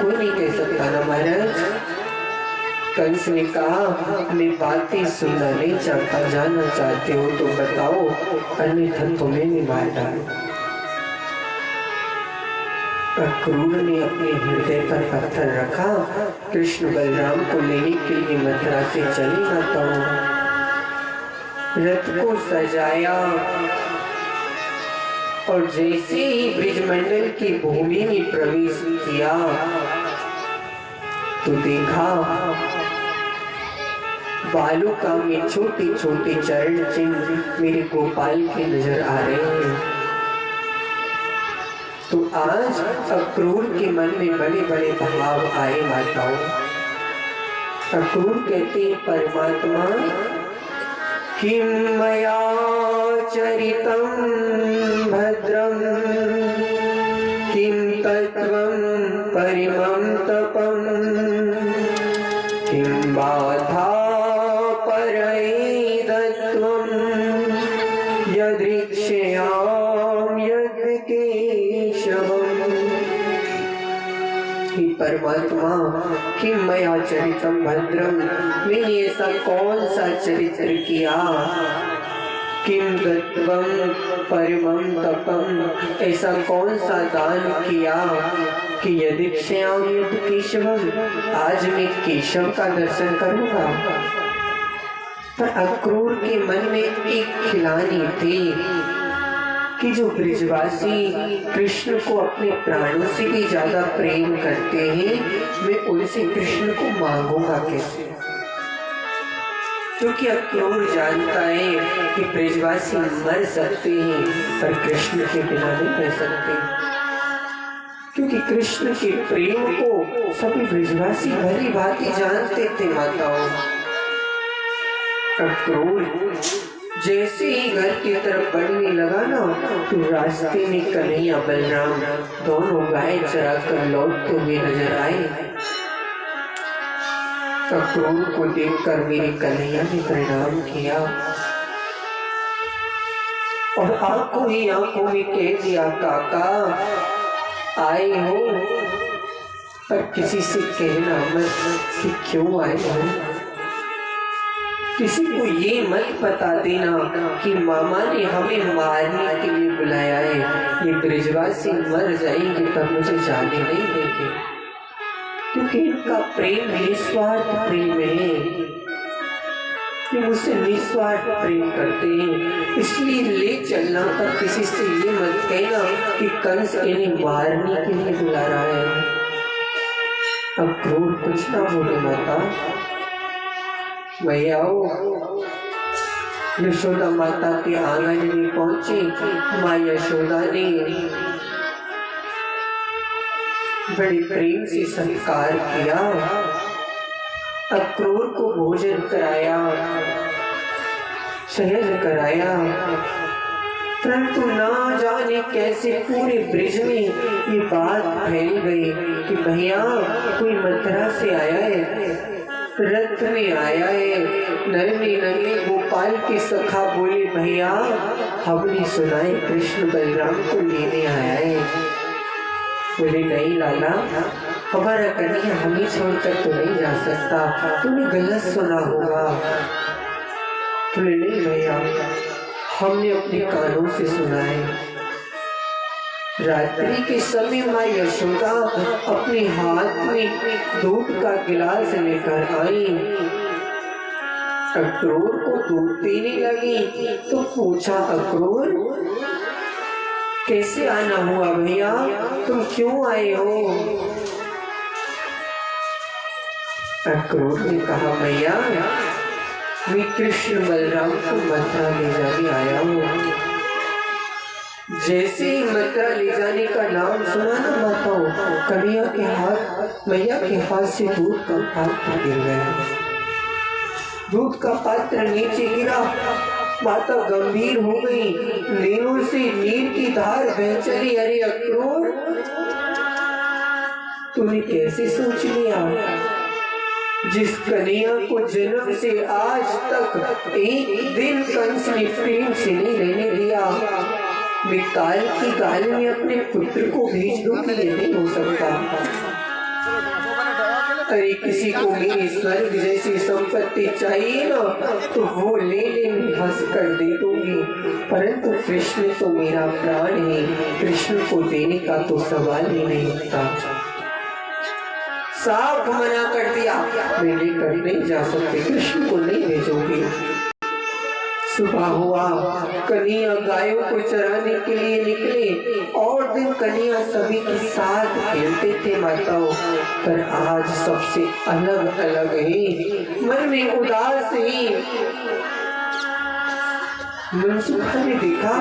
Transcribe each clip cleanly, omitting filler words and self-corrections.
कोई नहीं कह सकता ना महाराज। कंस ने कहा मैं बातें सुनना नहीं चाहता, जानना चाहते हो तो बताओ, अन्यथा तुम्हें भी मार डालो। क्रूर ने अपने हृदय पर पत्थर रखा। कृष्ण बलराम को लेने के लिए मथुरा से चले जाता हूँ। रथ को सजाया और जैसे ही ब्रिजमंडल की भूमि में प्रवेश किया तो देखा बालूका में छोटे छोटे चरण चिन्ह मेरे गोपाल के नजर आ रहे हैं। तो आज अक्रूर के मन में बड़े बड़े भाव आए माताओं। अक्रूर कहते हैं परमात्मा किं मया चरितं भद्रं किं तत्त्वं परिमं तपं किं बाधा परैदत्वं यदृक्षयाम यद्केशवम्। हे परमात्मा कि मया चरितम भद्रम, मैंने ऐसा कौन सा चरित्र किया, किम दत्वम परमं तपम, ऐसा कौन सा दान किया कि यदि श्याम युद्ध केशवम, आज मैं केशव का दर्शन करूंगा। पर अक्रूर के मन में एक खिलानी थी कि जो ब्रिजवासी कृष्ण को अपने प्राणों से भी ज्यादा प्रेम करते हैं, मैं उनसे कृष्ण को मांगूंगा कैसे। क्योंकि अक्रूर जानता है कि ब्रिजवासी मर सकते हैं पर कृष्ण के बिना नहीं रह सकते, क्योंकि कृष्ण के प्रेम को सभी ब्रिजवासी भली भांति जानते थे माताओं। अक्रूर जैसे ही घर की तरफ बढ़ने लगा ना तो रास्ते में कन्हैया बलराम दोनों गाय चराकर लौटते हुए नजर आए। अक्रूर को देखकर मेरे कन्हैया ने प्रणाम किया और आंखों ही आंखों में कह दिया काका आए हो, पर किसी से कहना मत कि क्यों आए हो। किसी को ये मत बता देना कि मामा ने हमें मारने के लिए बुलाया है, ये ब्रिजवासी मर जाएंगे पर मुझे जाने नहीं देंगे, क्योंकि इनका प्रेम निस्वार्थ प्रेम है, ये मुझसे निस्वार्थ प्रेम करते हैं, इसलिए ले चलना। पर किसी से ये मत कहना कि कंस इन्हें मारने के लिए बुला रहा है। अब क्रूर कुछ ना बोले माता। भैया यशोदा माता के आंगन में पहुंची। माँ यशोदा ने बड़े प्रेम से सत्कार किया, अक्रूर को भोजन कराया, शयन कराया, परंतु ना जाने कैसे पूरे ब्रिज में ये बात फैल गई कि भैया कोई मथुरा से आया है, रथ में आया है। नन्हे नन्हे गोपाल के सखा बोले भैया हमने सुना है कृष्ण बलराम को लेने आया है। बोले नहीं लाला, हमारा कन्हैया हमें छोड़कर तो नहीं जा सकता, तूने गलत सुना होगा। बोले नहीं भैया, हमने अपने कानों से सुना है। रात्रि के समय माँ यशोदा अपने हाथ में दूध का गिलास लेकर आई। अक्रूर को दूध पीने लगी तो पूछा अक्रूर कैसे आना हुआ भैया, तुम क्यों आए हो। अक्रूर ने कहा भैया मैं कृष्ण बलराम को मथुरा ले जाने आया हूँ। जैसे ही मथुरा ले जाने का नाम सुना ना माताओं, कन्हैया के हाथ मैया के हाथ से दूध का पात्र गिर गया। दूध का पात्र नीचे गिरा, माता गंभीर हो गई, नैनों से नीर की धार बह चली। अरे अक्रूर तूने कैसे सोच लिया, जिस कन्हैया को जन्म से आज तक एक दिन कंस ने प्रेम से नहीं रहने दिया, मैं काल की गाल में अपने पुत्र को भेज दूं कि ये नहीं हो सकता। अरे किसी को मेरी स्वर्ग जैसी संपत्ति चाहिए ना तो वो लेने में हंस कर दे दूंगी, परंतु कृष्ण तो मेरा प्राण है, कृष्ण को देने का तो सवाल ही नहीं उठता। साफ मना कर दिया, मैं लेकर नहीं जा सकती, कृष्ण को नहीं भेजूंगी। सुबह हुआ, कन्हैया गायों को चराने के लिए निकले और दिन कन्हैया सभी के साथ खेलते थे माताओं, पर आज सबसे अलग अलग है, मन में उदास है। मनसुखा ने देखा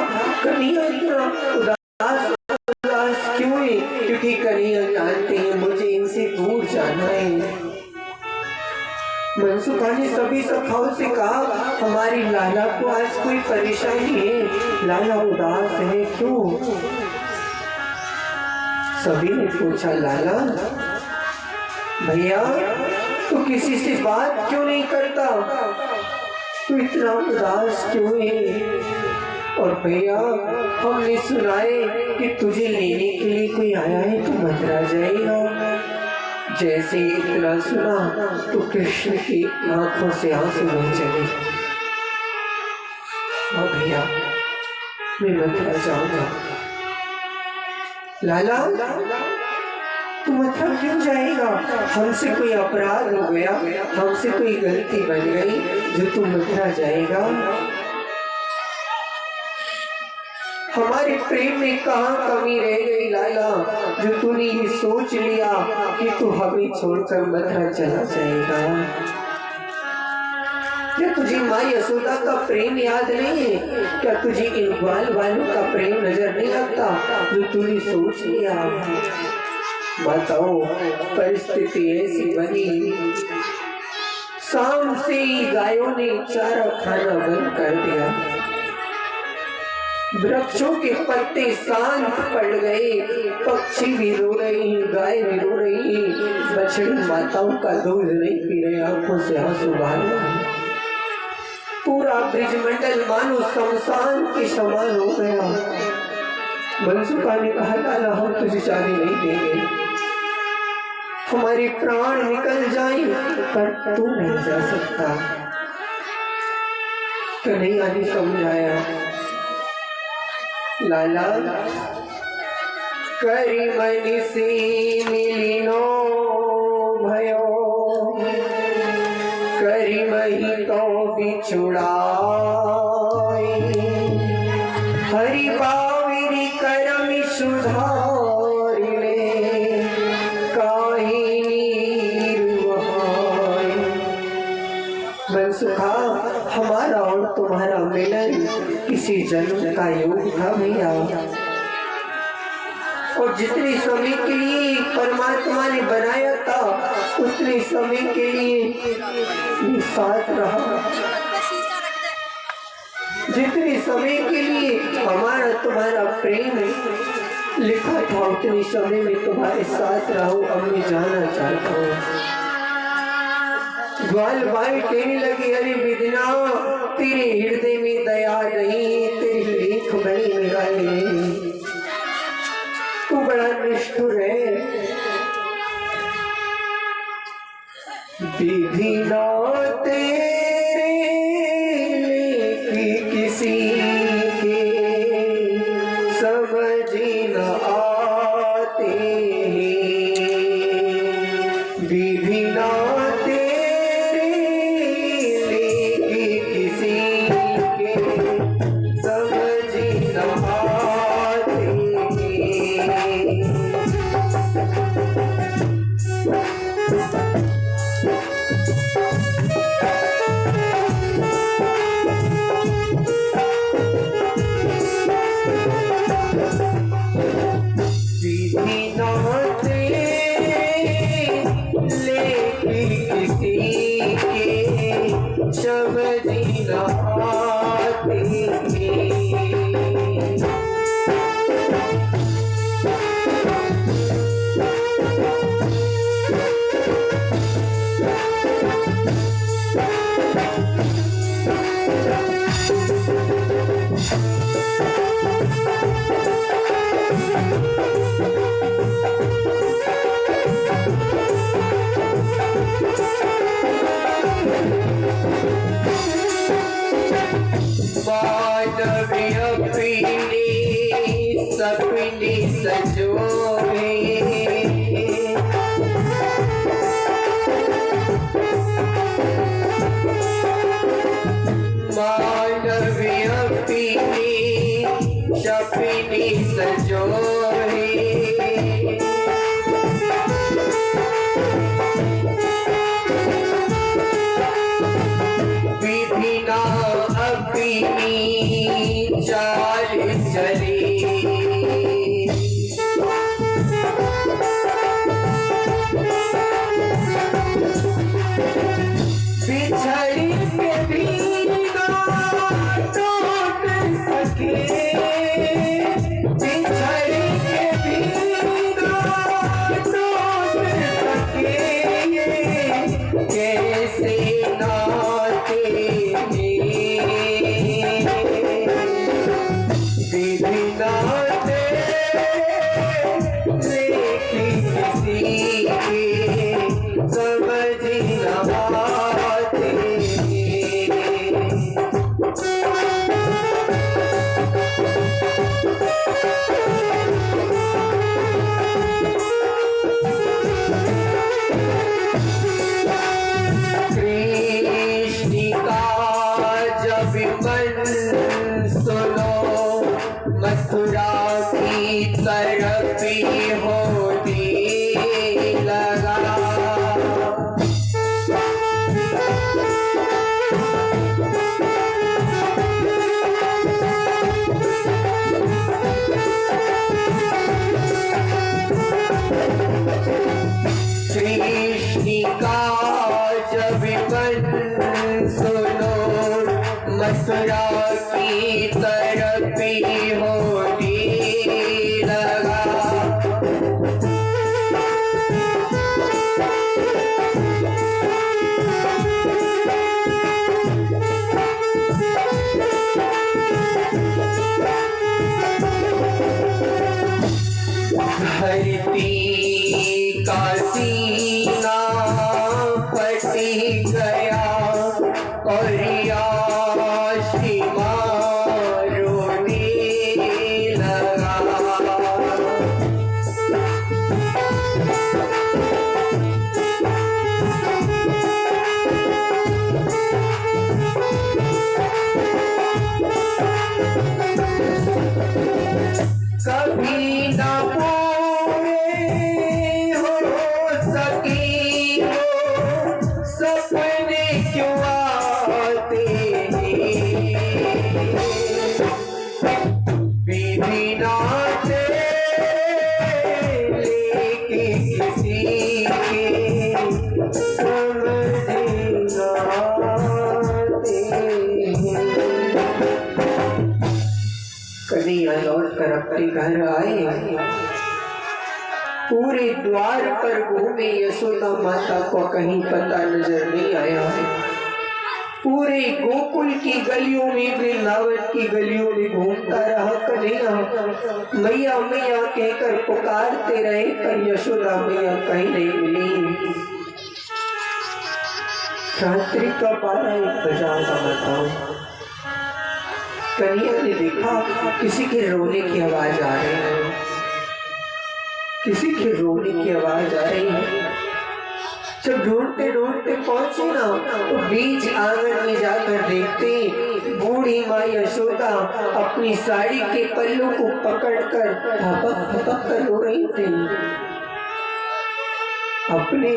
कन्हैया इतना उदास क्यों है, क्योंकि कन्हैया जानते हैं मुझे इनसे दूर जाना है। मनसुखा ने सभी सखाओं से कहा हमारी लाला को आज कोई परेशानी है, लाला उदास है क्यों? सभी ने पूछा लाला भैया तू किसी से बात क्यों नहीं करता, तू इतना उदास क्यों है? और भैया हमने सुनाए कि तुझे लेने के लिए कोई आया है, तू मथुरा जाएगा। जैसे इतना सुना तो कृष्ण की आंखों से आंसू बह चले। हाँ भैया मैं मथुरा जाऊंगा। लाला तू मथुरा क्यों जाएगा? हमसे कोई अपराध हो गया, हमसे कोई गलती बन गई जो तू मथुरा जाएगा? हमारे प्रेम में कहाँ कमी रह गई लाला जो तूने ये सोच लिया कि तू हमें छोड़कर मथुरा चला जाएगा? क्या तुझे माँ यशोदा का प्रेम याद नहीं है? क्या तुझे इन ग्वाल वालों का प्रेम नजर नहीं आता जो तूने सोच लिया? बताओ परिस्थिति ऐसी बनी, शाम से ही गायों ने चारा खाना बंद कर दिया, वृक्षों के पत्ते शांत पड़ गए, पक्षी भी रो रही, गाय भी रो रही, बछड़ी माताओं का दूध नहीं पी रहे, आंखों से आंसू बहा रहे। पूरा ब्रिजमंडल मानो शमशान के समान हो गया। मनसुखा ने कहा लाला हम तुझे जाने नहीं देंगे, हमारे प्राण निकल जाए पर तू नहीं जा सकता। कन्हैया ने समझाया लाला करी मनिसी मिलिनो भयो, करी मही तो बिछुड़ाई, हरि बाविरी करम सुधारिले, काहि निर्वहाई। मनसुखा हमारा और तुम्हारा मिलन किसी जन्म का योग था भैया, और जितने समय के लिए परमात्मा ने बनाया था उतने समय के लिए साथ रहा, जितने समय के लिए हमारा तुम्हारा प्रेम लिखा था उतने समय में तुम्हारे साथ रहो। अब मैं जाना चाहता हूँ। ग्वाल बाई कहने लगी अरे विदना तेरे हृदय में दया नहीं, तेरी लेख बड़ी निराली, तू बड़ा निष्ठुर है। विधिना तेरे लेख किसी के समझ न आते, विधिना ले अपनी सपनी सजोए मानवी अपनी सपनी सजोए विधिना अपनी चाल चले बिछड़ी के भी ना टूट सके बिछड़ी के भी ना टूट सके कैसे नाते विधि नाते लेकिन किसी के समझ न मथुरा की तरफ होने लगा कृष्ण का जब मन सुनो मथुरा की तरफ होने लगा धरती का सीना फटी गया और कभी ना पूरे हो सकी हो सपने क्यों आते विधि नाते लेकिन किसी के समझ न आते कन्हैया लौट कर अपने घर आए पूरे द्वार पर घूमे यशोदा माता को कहीं पता नजर नहीं आया है पूरे गोकुल की गलियों में वृंदावन की गलियों में घूमता रहा कन्हैया मैया मैया कहकर पुकारते रहे पर यशोदा मैया कहीं नहीं मिली रात्रि का 12-1 बजा बताओ कन्हैया ने देखा किसी के रोने की आवाज आ रही है किसी के रोने की आवाज आ रही है जब ढूंढते ढूंढते पहुंचे ना तो बीच आंगन में जाकर देखते बूढ़ी माँ यशोदा अपनी साड़ी के पल्लू को पकड़कर थपक थपक कर रो रही थी अपने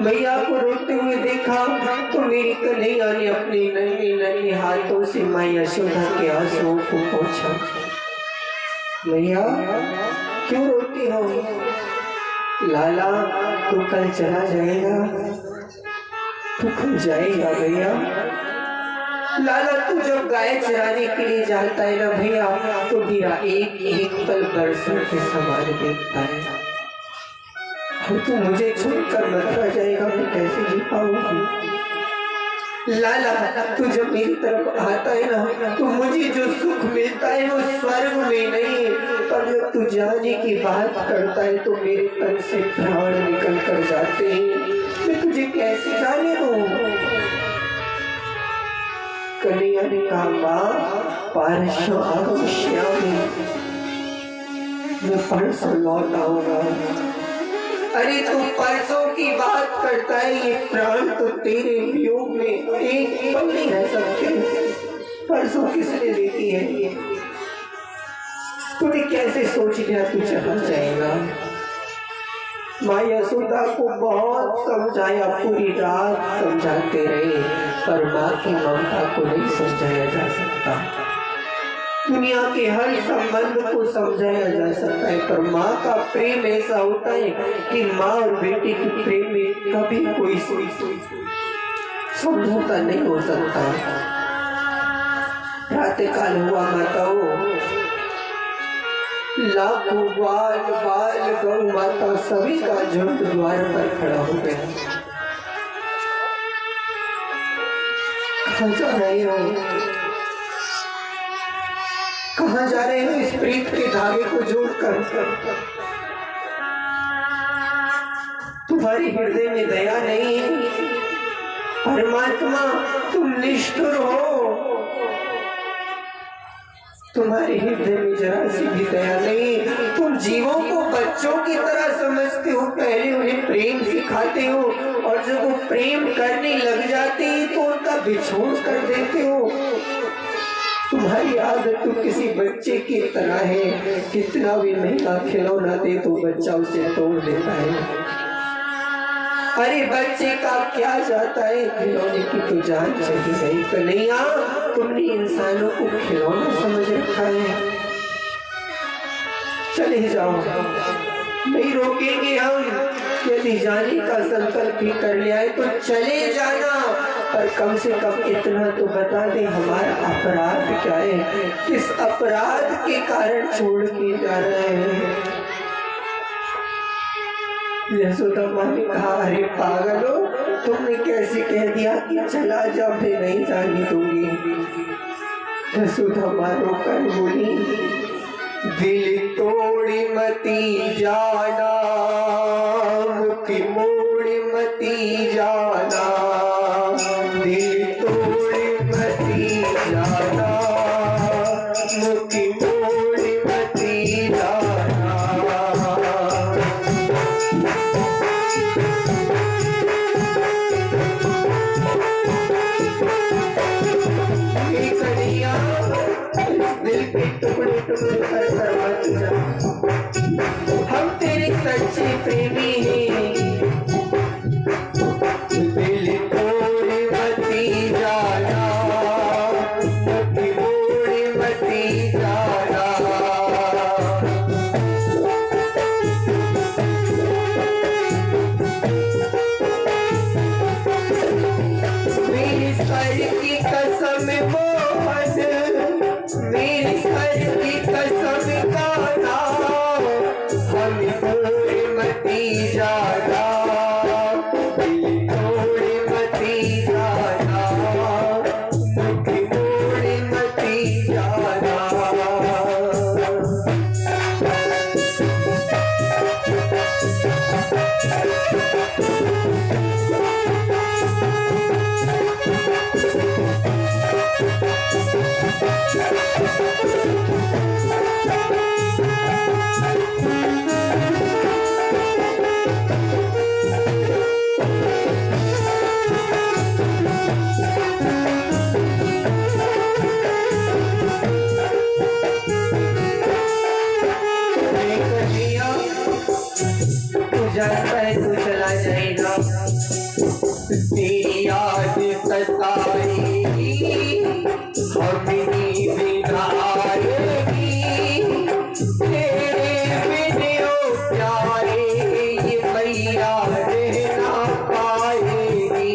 मैया को रोते हुए देखा तो मेरी कन्हैया ने अपने नन्हे नन्हे हाथों से माँ यशोदा के आंसुओं को पोंछा मैया क्यों रोती हो लाला तू कल चला जाएगा तू कल जाएगा भैया लाला तू जब गाय चराने के लिए जाता है ना भैया तो मेरा एक एक पल बरसों के समान देखता है तू मुझे छोड़कर मत रह जाएगा मैं कैसे जी पाऊंगी लाला तू जब मेरी तरफ आता है ना तो मुझे जो सुख मिलता है वो स्वर्ग में नहीं पर जब तू जाने की बात करता है तो मेरे तन से प्राण निकल कर जाते हैं मैं तुझे कैसे जाने दूं कन्हैया ने कहा माँ परसों आगमिष्यामि, मैं परसों लौट आऊंगा। अरे तू परसों की बात करता है, ये प्राण तो तेरे वियोग में एक पल नहीं रह सकते। परसों किसने देती है? तूने कैसे सोच लिया तू चला जाएगा? माँ यशोदा को बहुत समझाया, पूरी रात समझाते रहे, पर माँ की ममता को नहीं समझाया जा सकता। दुनिया के हर संबंध को समझाया जा सकता है, पर माँ का प्रेम ऐसा होता है कि माँ और बेटे के प्रेम में कभी कोई समझौता नहीं हो सकता। प्रातः काल हुआ, माताओं लाखों बाल बाल गौ माता सभी का झुंड द्वार पर खड़ा हो गया। कहाँ जा रहे हो? कहाँ जा रहे हो इस प्रीत के धागे को जोड़कर? तुम्हारे हृदय में दया नहीं है? परमात्मा तुम निष्ठुर हो, तुम्हारे हृदय में जरा सी भी दया नहीं। तुम जीवों को बच्चों की तरह समझते हो, पहले उन्हें प्रेम सिखाते हो और जब वो प्रेम करने लग जाते हैं तो उनका बिछोड़ कर देते हो। तुम्हारी आदत तो किसी बच्चे की तरह है, कितना भी महंगा खिलौना दे तो बच्चा उसे तोड़ देता है। अरे बच्चे का क्या जाता है, खिलौने की तो जान चली गई। कन्हैया तुमने इंसानों को खिलौना समझ रखा है। चले जाओ, नहीं रोकेंगे हम। यदि जाने का संकल्प भी कर लिया है तो चले जाना, पर कम से कम इतना तो बता दे हमारा अपराध क्या है, किस अपराध के कारण छोड़ के जा रहे हैं। यशोदा माँ ने कहा अरे पागलो, तुमने कैसे कह दिया कि चला जा, मैं नहीं जाने दूंगी। यशोदा माँ रोकर बोली दिल तोड़ी मती जाना, मुखी मोड़ी मती जाना, दिल तोड़ी मती जाना, मुखी मोड़ी मती जाना। दिल के टुकड़े टुकड़े कर मत जा, हम तेरे सच्चे प्रेमी हैं। दिल तोड़ मती जाना, मुट्ठी मोड़ मती जाना। मेरी सर की कसम मोहन, मेरी सर की कसम गाना, हम तोड़ मती जाना, दिल तोड़ मती जाना, मुट्ठी मोड़ मती जाना। जानता है तू चला जाएगा, तेरी याद सताएगी, अपनी बिना आएगी, तेरे बिने ओ प्यारे ये मैया रह ना पाएगी।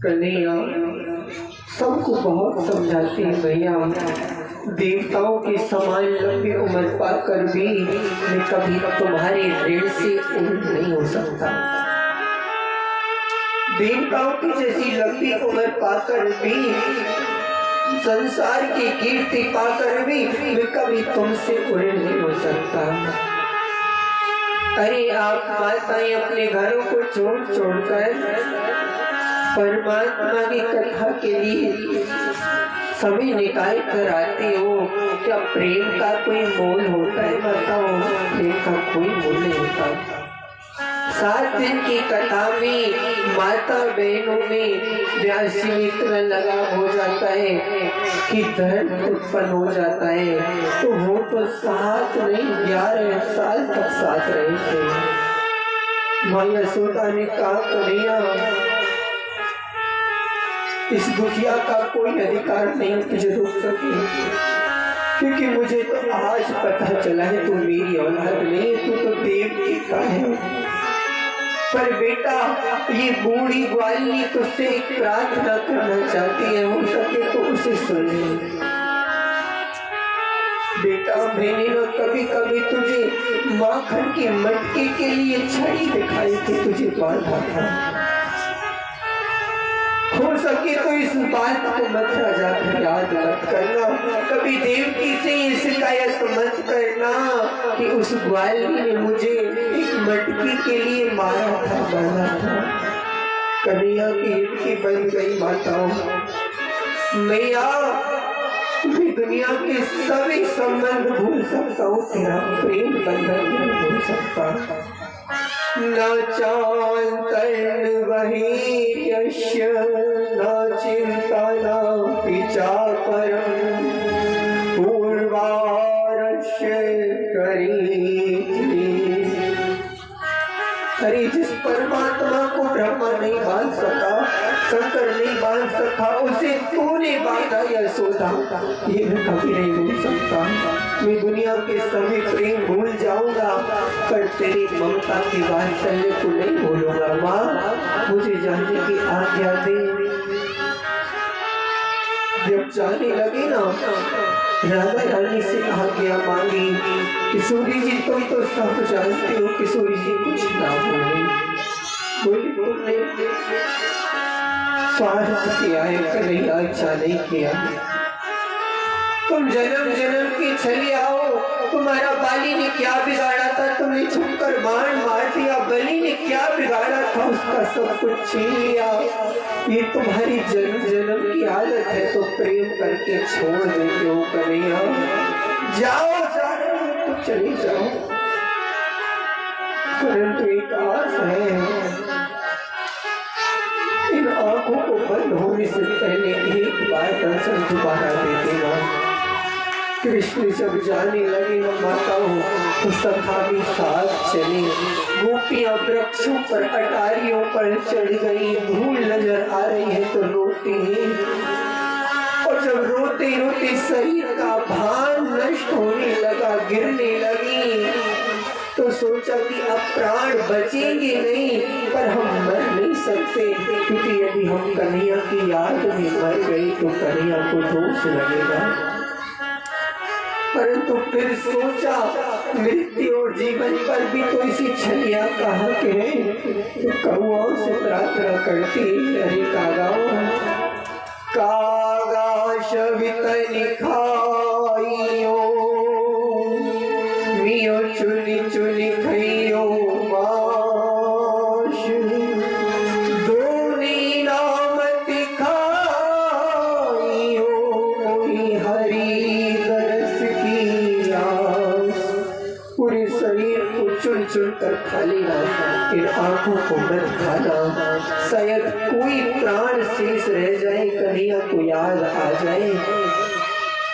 कन्हैया सबको बहुत समझाती है, भैया देवताओं की समान लंबी उम्र पाकर भी मैं कभी तुम्हारे ऋण से उल्ट नहीं हो सकता। देवताओं की जैसी लंबी उम्र पाकर भी, संसार की कीर्ति पाकर भी मैं कभी तुमसे उल्ट नहीं हो सकता। अरे आप माताएं अपने घरों को छोड़ कर परमात्मा की कथा के लिए समय निकाल कर आते हो। क्या प्रेम का कोई मोल होता है? बताओ, प्रेम का कोई मोल नहीं होता। 7 दिन की कथा में माता बहनों में व्यास मित्र लगा हो जाता है कि दर्द उत्पन्न हो जाता है, तो वो तो 7 नहीं 11 साल तक साथ रहे थे। माँ यशोदा ने कहा, कन्हैया इस दुखिया का कोई अधिकार नहीं तुझे रोक सके, क्योंकि मुझे तो आज पता चला है तू मेरी औलाद नहीं, तू तो देवकी का है। पर बेटा ये बूढ़ी ग्वालिनी तुझसे एक प्रार्थना करना चाहती है, हो सके तो उसे सुन ले। बेटा मैंने न कभी कभी तुझे माखन के मटके के लिए छड़ी दिखाई थी, तुझे बांधा था। हो सके तो इस बात को मत जाकर याद मत करना, कभी देवकी से ये शिकायत मत करना कि उस ग्वालिनी ने मुझे एक मटकी के लिए मारा था, बांधा था। कन्हैया की बन गई माताओं, मैया मैं दुनिया के सभी संबंध भूल सकता हूँ, तेरा प्रेम बंधन नहीं भूल सकता। न चांतन वही यश न चिंता न पिचा परम पूर्वारश करी। अरे जिस परमात्मा को ब्रह्मा नहीं बांध सका, शंकर नहीं बांध सका, उसे तूने बांधा यशोदा, ये मैं कभी नहीं भूल सकता। मैं दुनिया के सभी प्रेम भूल जाऊंगा, पर तेरी ममता की वात्सल्य को नहीं भूलूंगा। माँ मुझे जाने की आज्ञा दे। जब जाने लगे ना, राधा रानी से आज्ञा मांगी। किशोरी जी तुम तो सब जानते हो, किशोरी जी कुछ ना बोली, तुमने स्वार्थ किया है, कन्हैया अच्छा नहीं किया। तुम जन्म जन्म की छलिया हो, तुम्हारा बाली ने क्या बिगाड़ा था, तुमने छुपकर बाण मार दिया। बलि ने क्या बिगाड़ा था, उसका सब कुछ छीन लिया। ये तुम्हारी जन्म जन्म की आदत है, तो प्रेम करके छोड़ देते हो। कन्हैया जाओ, जा रहे हो तो चले जाओ, परंतु एक आस है, इन आंखों को बंद होने से पहले एक बार दर्शन दोबारा दे देना। कृष्ण जब जाने लगे न माताओं, तो सखा भी साथ चले। गोपियां वृक्षों पर अटारियों पर चढ़ गई, धूल नजर आ रही है तो रोती है, और जब रोते रोते शरीर का भान नष्ट होने लगा, गिरने लगी, तो सोचा कि अब प्राण बचेंगे नहीं, पर हम मर नहीं सकते, क्योंकि यदि हम कन्हैया की याद में मर गई तो कन्हैया को दोष लगेगा। परंतु फिर सोचा मृत्यु और जीवन पर भी तो इसी छलिया का हक है, तो कौओं से प्रार्थना करती, अरे कागाओ कागा शवितनि खाइयो, मियो चुनी चुनी खइयो माश, दोनी नाम दिखाइयो, हरि पूरे शरीर को चुन चुन कर खा लेना, इन आंखों को मत खाना, शायद कोई प्राण शेष रह जाए, कन्हैया को याद आ जाए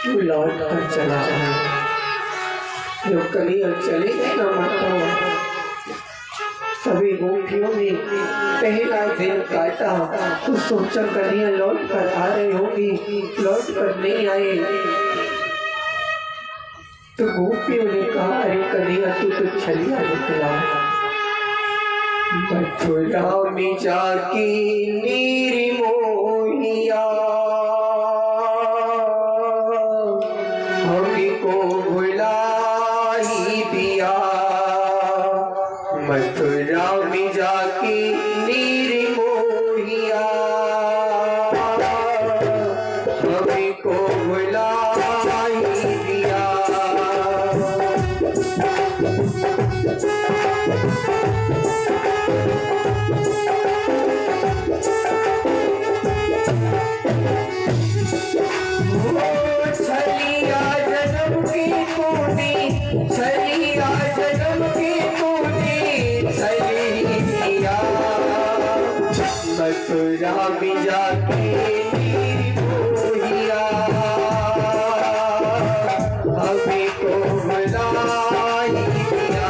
तो लौट कर चला जाए। जब कन्हैया चले गए ना माता, सभी गोपियों ने पहला दिन काटा, तो सोचा कन्हैया लौट कर आ रहे होगी, लौट कर नहीं आए। तो गोपियों ने कहा, अरे कन्हैया तू तो छलिया निकला, मथुरा में जाके निर्मोही हमें को भुला ही दिया। छलिया जन्म की तूने, छलिया जन्म की तूने छली दिया। मथुरा में जाके मेरी बोहिया हमें को भुला ही दिया।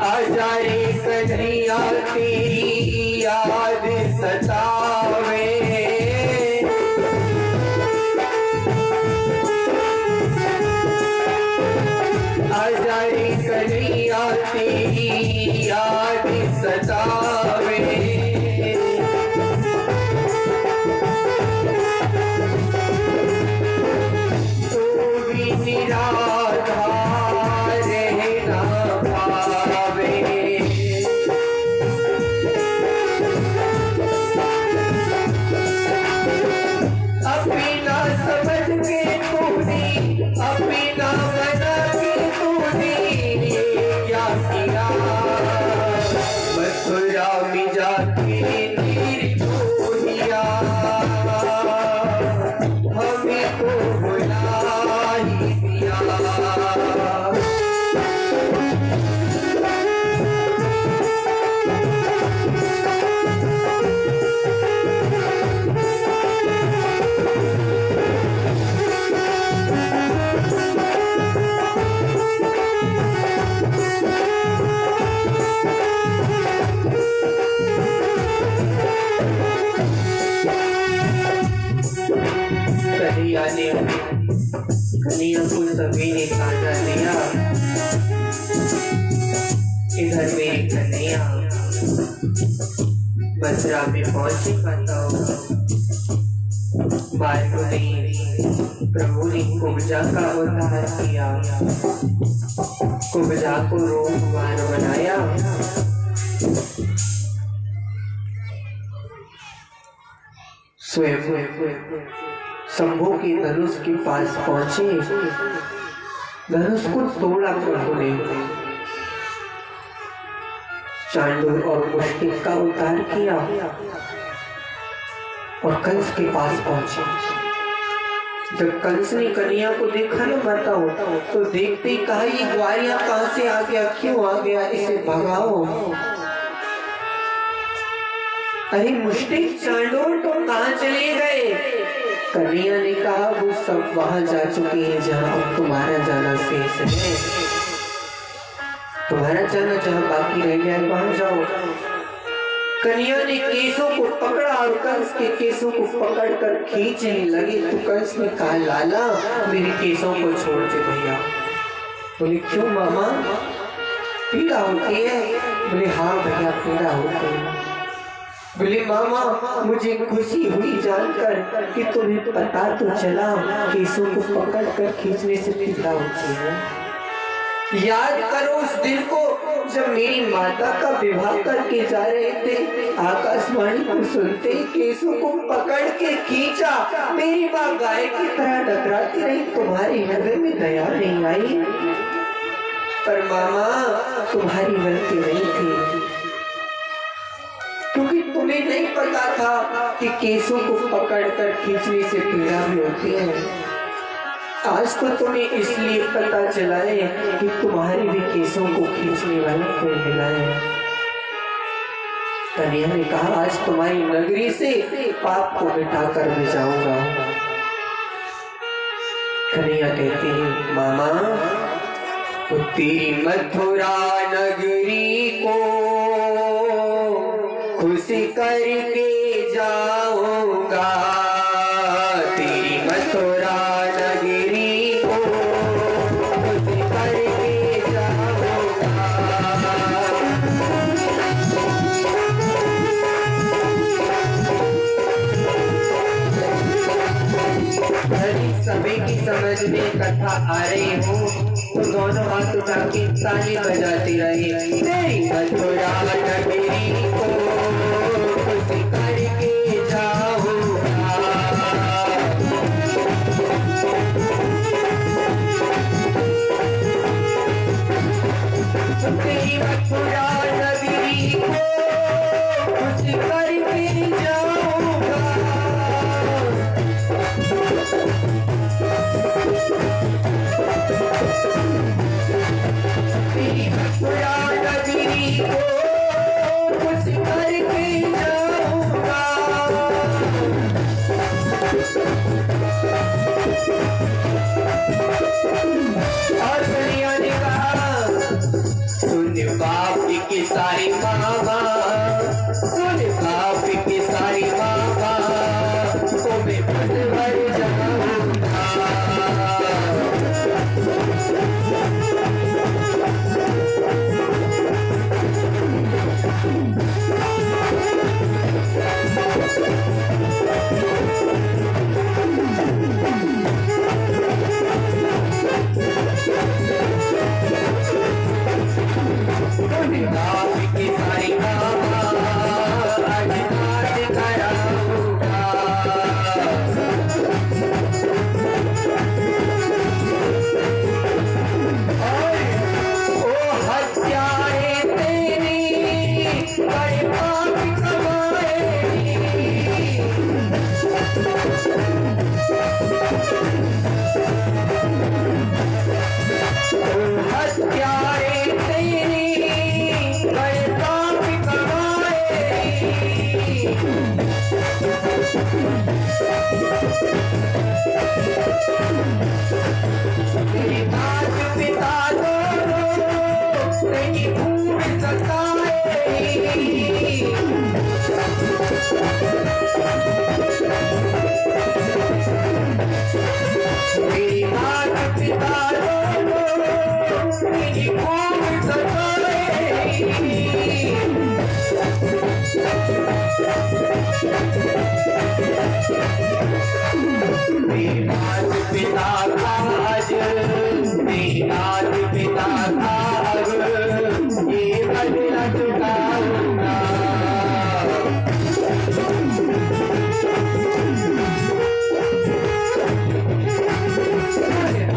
आजा रे कन्हैया तेरी याद सतावे। आजा रे कन्हैया तेरी याद सतावे। तू भी निराधार रहना पावे। अपना समझ के तूने, अपना बना के तूने ये क्या किया। मथुरा में जाके तेरी बोहिया हमें को भुला ही दिया। कन्हैया को सभी ने ताजा लिया। इधर मेरी कन्हैया मथुरा में पहुंची बताओ। बालकों ने प्रभु ने कुब्जा का उद्धार किया। कुब्जा को रूपवान बनाया। स्वयं शंभू के धनुष के पास पहुंचे। धनुष को तोड़ा प्रभु ने। चांडूर और मुष्टिक का उद्धार किया और कंस के पास पहुंचे। जब कंस ने कन्हैया को देखा ना बताओ, तो देखते ही कहा ये ग्वारिया कहां से आ गया, क्यों आ गया, इसे भगाओ। अरे मुष्टिक चांडूर तो कहां चले गए। कन्हैया ने कहा वो सब वहां जा चुके हैं जहां अब तुम्हारा जाना शेष है। तुम्हारा जाना जहां बाकी रह गया है वहां जाओ। कन्हैया ने केसों को पकड़ा और कंस के केसों को पकड़कर खींचने लगे। तो कंस ने कहा लाला मेरे केसों को छोड़ दे भैया। बोले क्यों मामा, पीड़ा होती है। बोले हाँ भैया पीड़ा होती है। बोले मामा मुझे खुशी हुई जानकर कि तुम्हें पता तो चला केसों को पकड़कर खींचने से पीड़ा होती है। याद करो उस दिन को जब मेरी माता का विवाह करके जा रहे थे। आकाशवाणी को सुनते ही केसों को पकड़ के खींचा। मेरी माँ गाय की तरह डगराती रही। तुम्हारे हृदय में दया नहीं आई। पर मामा तुम्हारी गलती नहीं थी, क्योंकि तुम्हें नहीं पता था कि केसों को पकड़कर खींचने से पीड़ा भी होती है। आज तो तुम्हें इसलिए पता चला है कि तुम्हारी भी केसों को खींचने वाले कोई मिला है। कन्हैया ने कहा आज तुम्हारी नगरी से पाप को मिटाकर मैं जाऊंगा। कन्हैया कहते हैं मामा तेरी मथुरा नगरी को खुशी करके जाऊंगा, तेरी मथुरा नगरी को खुशी करके जाऊंगा। सभी की समझ में कथा आ रही हो तो दोनों हाथ उठा के ताली बजाती रही। तेरी मथुरा नगरी को खुशी करके जाऊंगा, तेरी मथुरा नगरी को खुशी करके जाऊंगा। तेरी मथुरा नगरी को खुशी करके जाऊंगा। और दुनिया ने कहा सुन बाप की सारी मामा, सुन बाप की सारी मामा को मैं बस भर जाऊंगा। बाप की सारी मामा आज नाच कराऊंगा। ओ हत्यारे तेरी बड़े पाप कमाएगी, ओ हत्यारे तेरी बड़े पाप कमाएगी। तेरी मात पिता दोनों तेरी भूख सताएगी, तेरी मात पिता दोनों तेरी भूख सताएगी। मेरे नाथ पिता का आज, मेरे नाथ पिता का अब ये बदला चुकाऊंगा।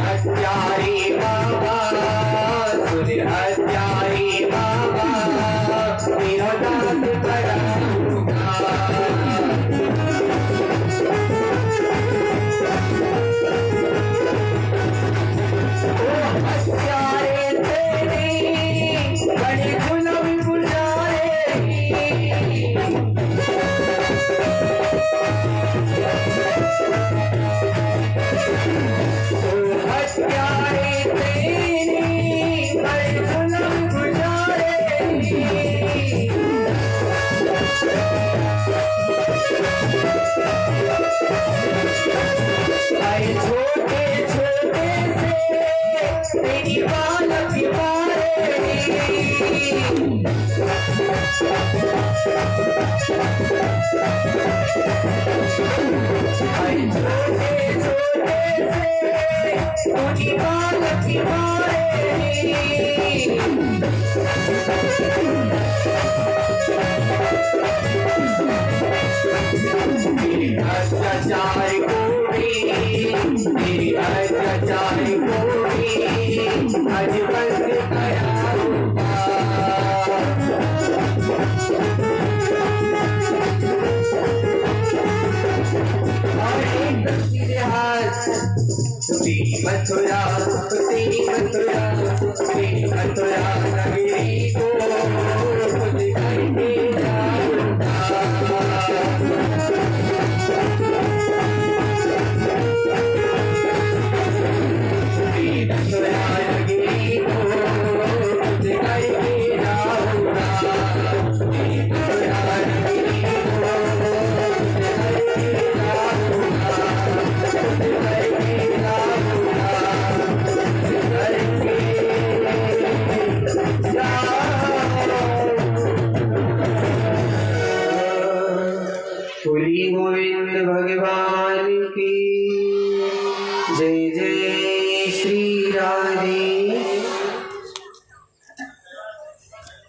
हत्यारी बाबा, सुन हत्यारी बाबा मेरा नाथ कराऊंगा। हत्यारे तेरी बड़ी गुलामी गुजारेगी, हत्यारे तेरी बड़ी गुलामी गुजारेगी। छोटे छोटे से तेरी बालक मारेगी, छोटे छोटे से तेरी बालक मारेगी। मेरे अत्याचार को मेरी अत्याचार को आज बंद कराऊंगा। और एक सीधे हाथ तेरी मथुरा, तेरी मथुरा, तेरी मथुरा नगरी को खुश करके जाऊंगा। तेरी मथुरा नगरी को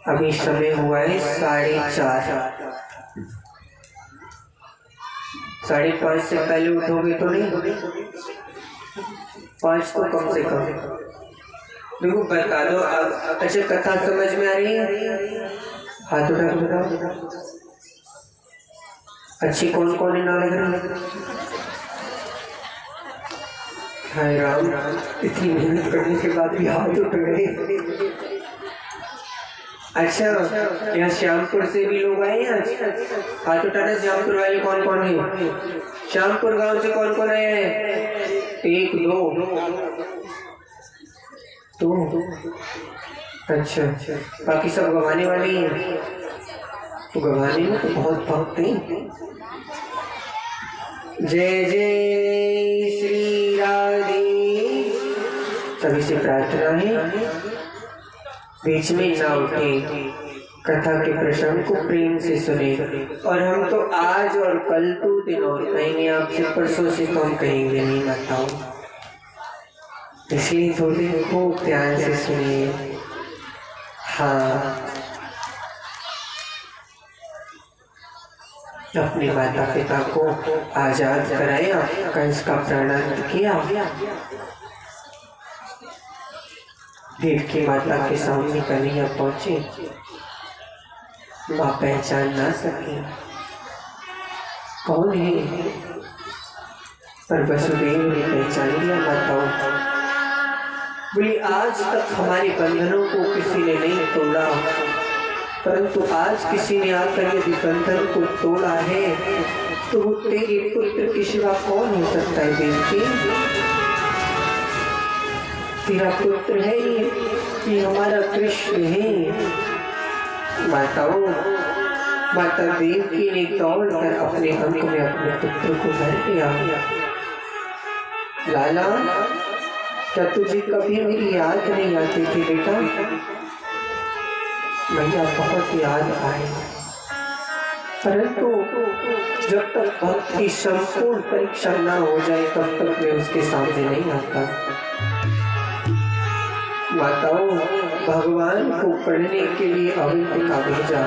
अभी समय हुआ है 4:30। 5:30 से पहले उठोगे तो नहीं, 5 तो कम से कम। देखो बता दो अब। अच्छा कथा समझ में आ रही है? हाथ उठा बताओ। अच्छी कौन कौन है ना लग रही? हाय राम, इतनी मेहनत करने के बाद भी हाथ उठ गए। अच्छा यहाँ श्यामपुर से भी लोग आए हैं आज? हाथ उठाना। श्यामपुर वाले कौन कौन है? श्यामपुर गांव से कौन कौन आया है? 1 2 अच्छा बाकी सब गवाने वाले हैं। तो गवाने में तो बहुत भक्त हैं। जय जय श्री राधे। सभी से प्रार्थना है बीच में ना उठे, कथा के प्रसंग को प्रेम से सुने। और हम तो आज और कल 2 दिन और कहेंगे आपसे, परसों से तो हम कहेंगे नहीं बताओ। इसलिए थोड़ी खूब ध्यान से सुनिए। हाँ अपने माता पिता को आजाद कराया, कंस का प्राणांत किया। देवकी माता के सामने कन्हैया पहुंचे, माँ पहचान ना सकी कौन है, पर वसुदेव ने पहचान लिया माताओं। बोली आज तक हमारे बंधनों को किसी ने नहीं तोड़ा, परंतु आज किसी ने आकर यदि बंधन को तोड़ा है तो वो तेरे पुत्र के सिवा कौन हो सकता है देवकी? तेरा पुत्र है ये हमारा कृष्ण है। माताओं, माता देवकी ने दौड़कर अपने अंक में अपने पुत्र को भर लिया। लाला क्या तुझे कभी मेरी याद नहीं आती थी बेटा? भैया बहुत याद आए, परंतु जब तक भक्त की संपूर्ण परीक्षा ना हो जाए तब तक मैं उसके सामने नहीं आता। माताओं, भगवान को पढ़ने के लिए अवंतिका भेजा,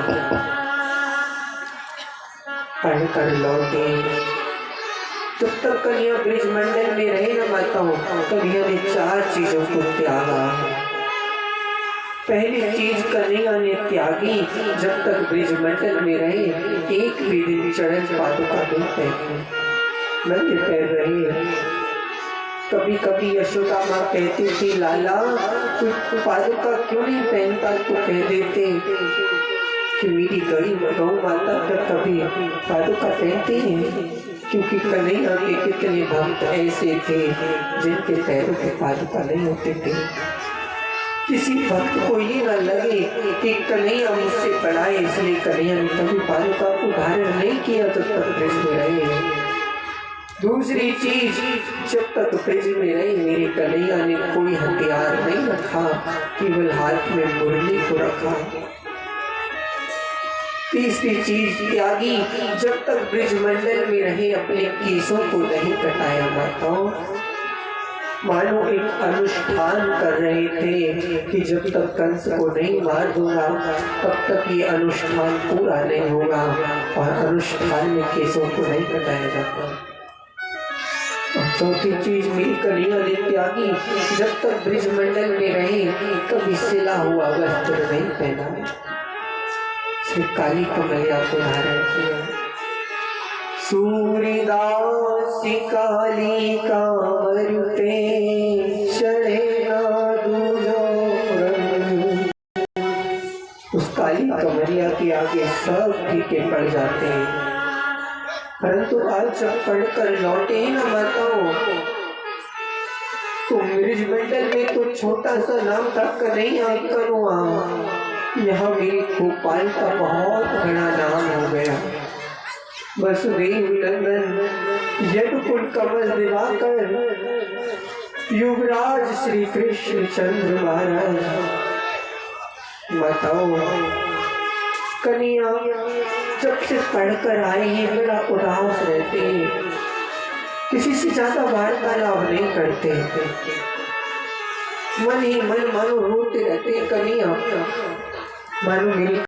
पढ़कर लौटे। जब तक कन्हैया ब्रिजमंडल में रहे ना माताओं, कन्हैया ने 4 चीजों को त्यागा। पहली चीज कन्हैया ने त्यागी, जब तक ब्रिजमंडल में रहे एक भी दिन चरण पादुका नहीं पहने, नंगे पैर रहे। कभी कभी यशोदा माँ कहती थी लाला तू पादुका क्यों नहीं पहनता, तो कह देते कि मेरी गौ माता पर कभी पादुका पहनती है, क्योंकि कन्हैया के कितने भक्त ऐसे थे जिनके पैरों पे पादुका नहीं होते थे। किसी भक्त को ये न लगे कि कन्हैया मुझसे बड़ा है, इसलिए कन्हैया ने कभी पादुका को धारण नहीं किया जब तक ब्रज में रहे। दूसरी चीज, जब तक ब्रज में रहे मेरे कन्हैया ने कोई हथियार नहीं रखा, केवल हाथ में मुरली को रखा। तीसरी चीज त्यागी, जब तक ब्रिजमंडल में रहे अपने केसों को नहीं कटाया। माताओं, मानो एक अनुष्ठान कर रहे थे कि जब तक कंस को नहीं मार दूंगा तब तक ये अनुष्ठान पूरा नहीं होगा, और अनुष्ठान में केसों को नहीं कटाया जाता। और चौथी चीज मेरी कन्हैया ने त्यागी, जब तक ब्रिजमंडल में रहे कभी सिला हुआ वस्त्र नहीं पहना, सिर्फ काली कमलिया को धारण किया। सूर्यदास काली कामरूपे चढ़े ना दूजो रंग। उस काली कमरिया के आगे सब फीके पड़ जाते हैं, परंतु आज जब पढ़कर लौटे ना माताओं, तो ब्रिजमंडल में तो छोटा सा नाम तक नहीं करूँगा, यहाँ मेरी गोपाल का बहुत बड़ा नाम हो गया। वसुदेव नंदन यदुकुल कमल दिवाकर युवराज श्री कृष्ण चंद्र महाराज। बताओ कन्हैया जब से पढ़कर आए हैं बड़ा उदास रहते हैं, किसी से ज्यादा वार्तालाप नहीं करते, मन ही मन मानो रोते रहते। कन्हैया मानो मेरी